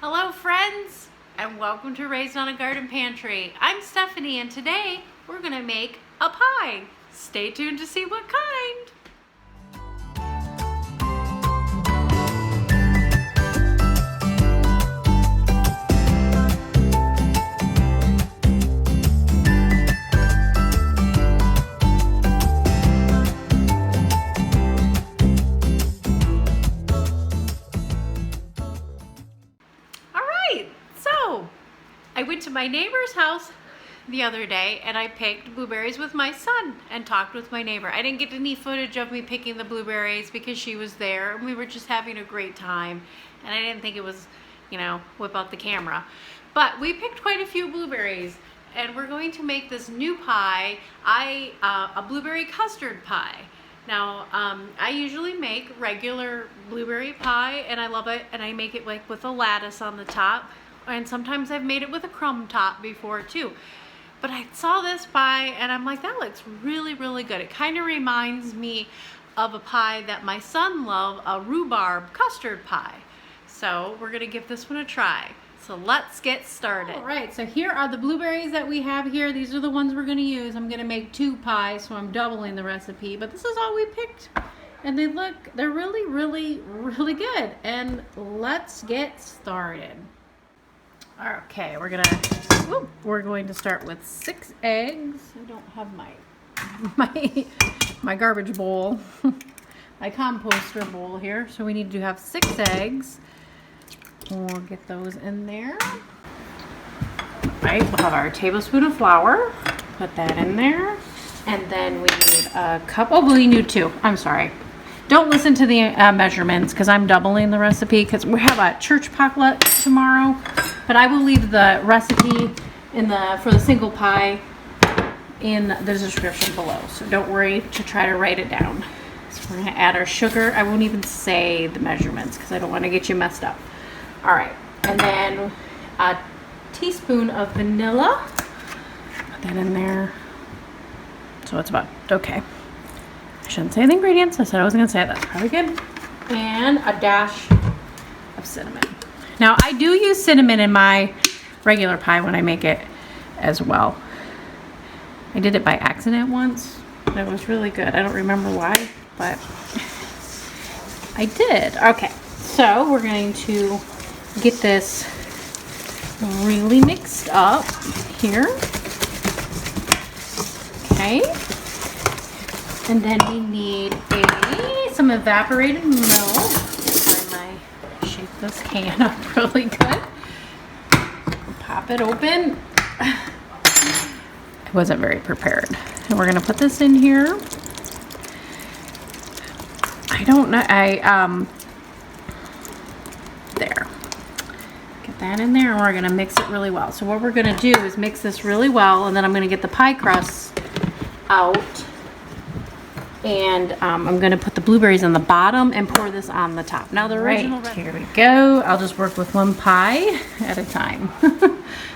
Hello friends, and welcome to Raised on a Garden Pantry. I'm Stephanie, and today we're going to make a pie. Stay tuned to see what kind. I went to my neighbor's house the other day and I picked blueberries with my son and talked with my neighbor. I didn't get any footage of me picking the blueberries because she was there and we were just having a great time, and I didn't think it was, whip out the camera. But we picked quite a few blueberries and we're going to make this new pie, a blueberry custard pie. Now, I usually make regular blueberry pie and I love it, and I make it like with a lattice on the top. And sometimes I've made it with a crumb top before too. But I saw this pie and I'm like, that looks really, really good. It kind of reminds me of a pie that my son loved, a rhubarb custard pie. So we're gonna give this one a try. So let's get started. All right, so here are the blueberries that we have here. These are the ones we're gonna use. I'm gonna make 2 pies, so I'm doubling the recipe, but this is all we picked. And they're really, really, really good. And let's get started. Okay, we're going to start with 6 eggs. I don't have my garbage bowl, my composter bowl here. So we need to have 6 eggs. We'll get those in there. All right, we'll have our tablespoon of flour. Put that in there. And then we need a cup. Oh, we need 2. I'm sorry. Don't listen to the measurements because I'm doubling the recipe because we have a church potluck tomorrow. But I will leave the recipe for the single pie in the description below. So don't worry to try to write it down. So we're going to add our sugar. I won't even say the measurements because I don't want to get you messed up. All right. And then a teaspoon of vanilla. Put that in there. So it's about, okay. I shouldn't say the ingredients. I said I wasn't going to say it. That's probably good. And a dash of cinnamon. Now, I do use cinnamon in my regular pie when I make it as well. I did it by accident once. It was really good. I don't remember why, but I did. Okay, so we're going to get this really mixed up here. Okay. And then we need some evaporated milk. Shake this can up really good. Pop it open. I wasn't very prepared. And we're gonna put this in here. I don't know. There. Get that in there, and we're gonna mix it really well. So what we're gonna do is mix this really well, and then I'm gonna get the pie crust out. And I'm going to put the blueberries on the bottom and pour this on the top. Now the original recipe. Here we go. I'll just work with 1 pie at a time. All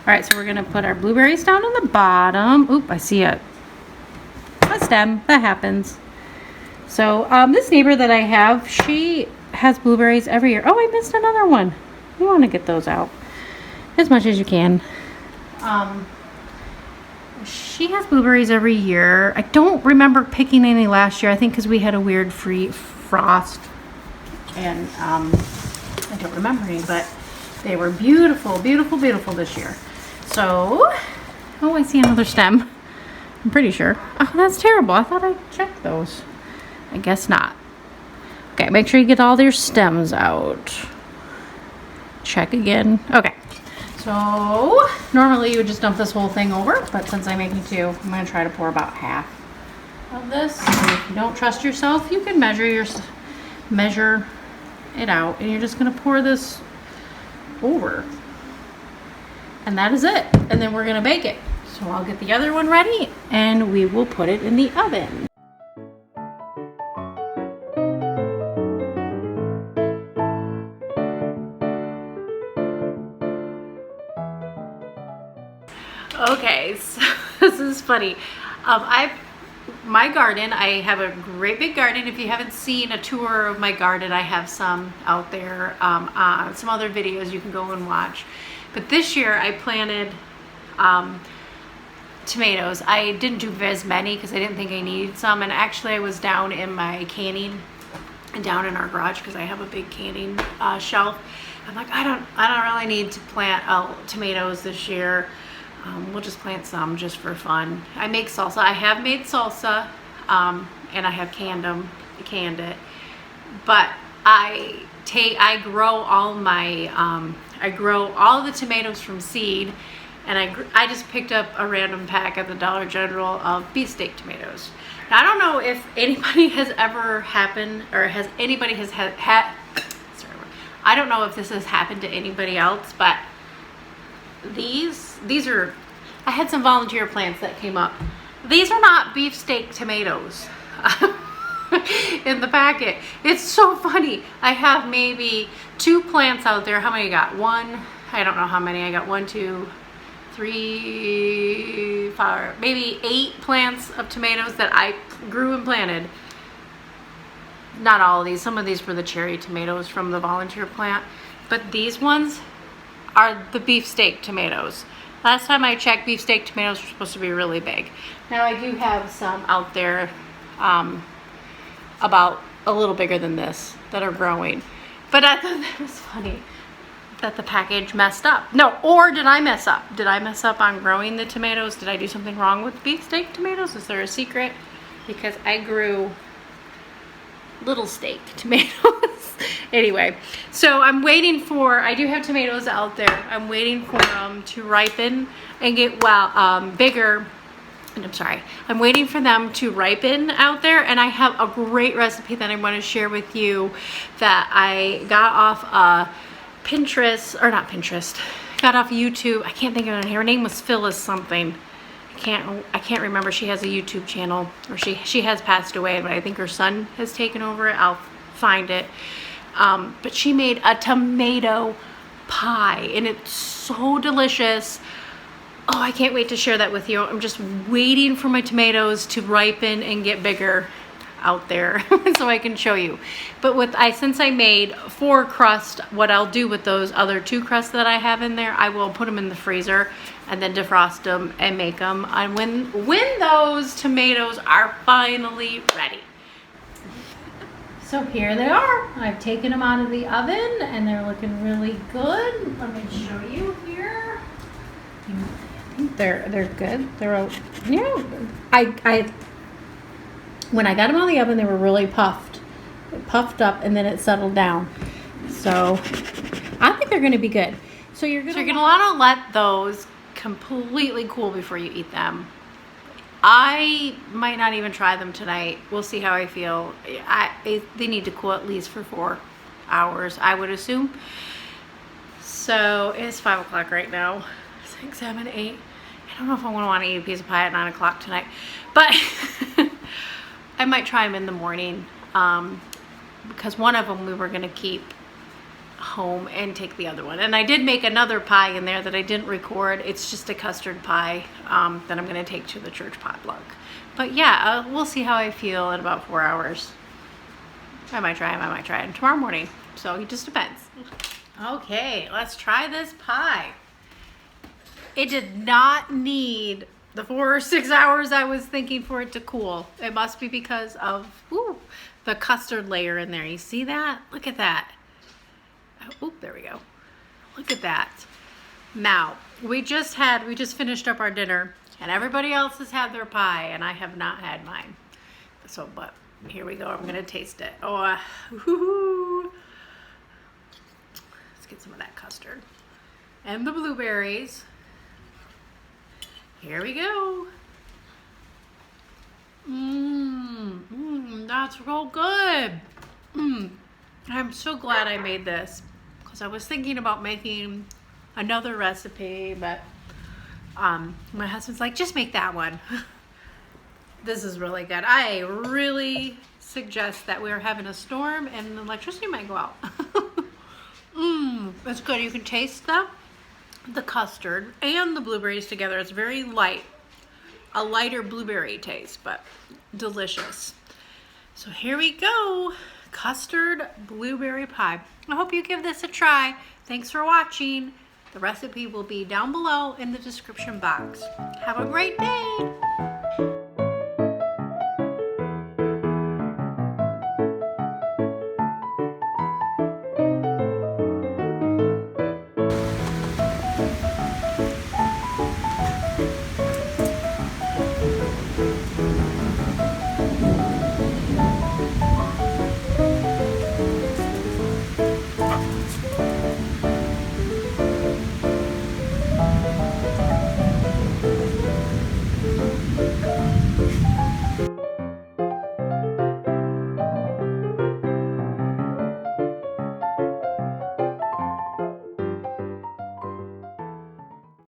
right, so we're going to put our blueberries down on the bottom. Oop, I see a stem. That happens. So this neighbor that I have, she has blueberries every year. Oh, I missed another one. You want to get those out as much as you can. She has blueberries every year. I don't remember picking any last year. I think because we had a weird frost, and I don't remember any, but they were beautiful, beautiful, beautiful this year. So, oh, I see another stem. I'm pretty sure. Oh, that's terrible. I thought I checked those. I guess not. Okay, make sure you get all your stems out. Check again. Okay. So, normally you would just dump this whole thing over, but since I'm making 2, I'm going to try to pour about half of this. And if you don't trust yourself, you can measure it out, and you're just going to pour this over. And that is it. And then we're going to bake it. So I'll get the other one ready, and we will put it in the oven. Okay, so this is funny. I my garden. I have a great big garden. If you haven't seen a tour of my garden, I have some out there, some other videos you can go and watch. But this year I planted tomatoes. I didn't do as many because I didn't think I needed some, and actually I was down in my canning and down in our garage because I have a big canning shelf. I'm like, I don't really need to plant tomatoes this year. We'll just plant some just for fun. I make salsa. I have made salsa, and I have canned it. But I grow all the tomatoes from seed, and I just picked up a random pack at the Dollar General of beefsteak tomatoes. Now, I don't know if anybody has ever happened, or I don't know if this has happened to anybody else, but these are, I had some volunteer plants that came up. These are not beefsteak tomatoes in the packet. It's so funny. I have maybe 2 plants out there. How many I got? I don't know how many. I got 1, 2, 3, 4, maybe 8 plants of tomatoes that I grew and planted. Not all of these. Some of these were the cherry tomatoes from the volunteer plant. But these ones are the beefsteak tomatoes. Last time I checked, beefsteak tomatoes were supposed to be really big. Now I do have some out there about a little bigger than this that are growing. But I thought that was funny that the package messed up. No, or did I mess up? Did I mess up on growing the tomatoes? Did I do something wrong with beefsteak tomatoes? Is there a secret? Because I grew little steak tomatoes. Anyway, so I'm waiting for, I do have tomatoes out there. I'm waiting for them to ripen and get bigger. And I'm waiting for them to ripen out there, and I have a great recipe that I want to share with you that I got off Pinterest, or not Pinterest, got off YouTube. I can't think of it. Her name was Phyllis something. I can't remember. She has a YouTube channel, or she has passed away, but I think her son has taken over it. I'll find it. But she made a tomato pie, and it's so delicious. Oh, I can't wait to share that with you. I'm just waiting for my tomatoes to ripen and get bigger out there so I can show you. But since I made 4 crust, what I'll do with those other 2 crusts that I have in there, I will put them in the freezer and then defrost them and make them. And when those tomatoes are finally ready. So here they are. I've taken them out of the oven and they're looking really good. Let me show you here. I think they're good. They're, you know, when I got them out of the oven, they were really puffed. It puffed up and then it settled down. So I think they're going to be good. So you're going to want to let those completely cool before you eat them. I might not even try them tonight. We'll see how I feel. They need to cool at least for 4 hours, I would assume. So it's 5 o'clock right now. 6, 7, 8. I don't know if I want to eat a piece of pie at 9 o'clock tonight, but I might try them in the morning, because one of them we were going to keep home and take the other one. And I did make another pie in there that I didn't record. It's just a custard pie that I'm going to take to the church potluck. But yeah, we'll see how I feel in about 4 hours. I might try them tomorrow morning. So it just depends. Okay, let's try this pie. It did not need the 4 or 6 hours I was thinking for it to cool. It must be because of the custard layer in there. You see that? Look at that. Oh, there we go. Look at that. Now, we just finished up our dinner, and everybody else has had their pie, and I have not had mine. So, but here we go. I'm going to taste it. Oh, let's get some of that custard. And the blueberries. Here we go. That's real good. I'm so glad I made this, because I was thinking about making another recipe, but my husband's like, just make that one. This is really good. I really suggest that we're having a storm and the electricity might go out. It's good. You can taste the custard and the blueberries together. It's very light. a lighter blueberry taste, but delicious. So here we go, custard blueberry pie. I hope you give this a try. Thanks for watching. The recipe will be down below in the description box. Have a great day.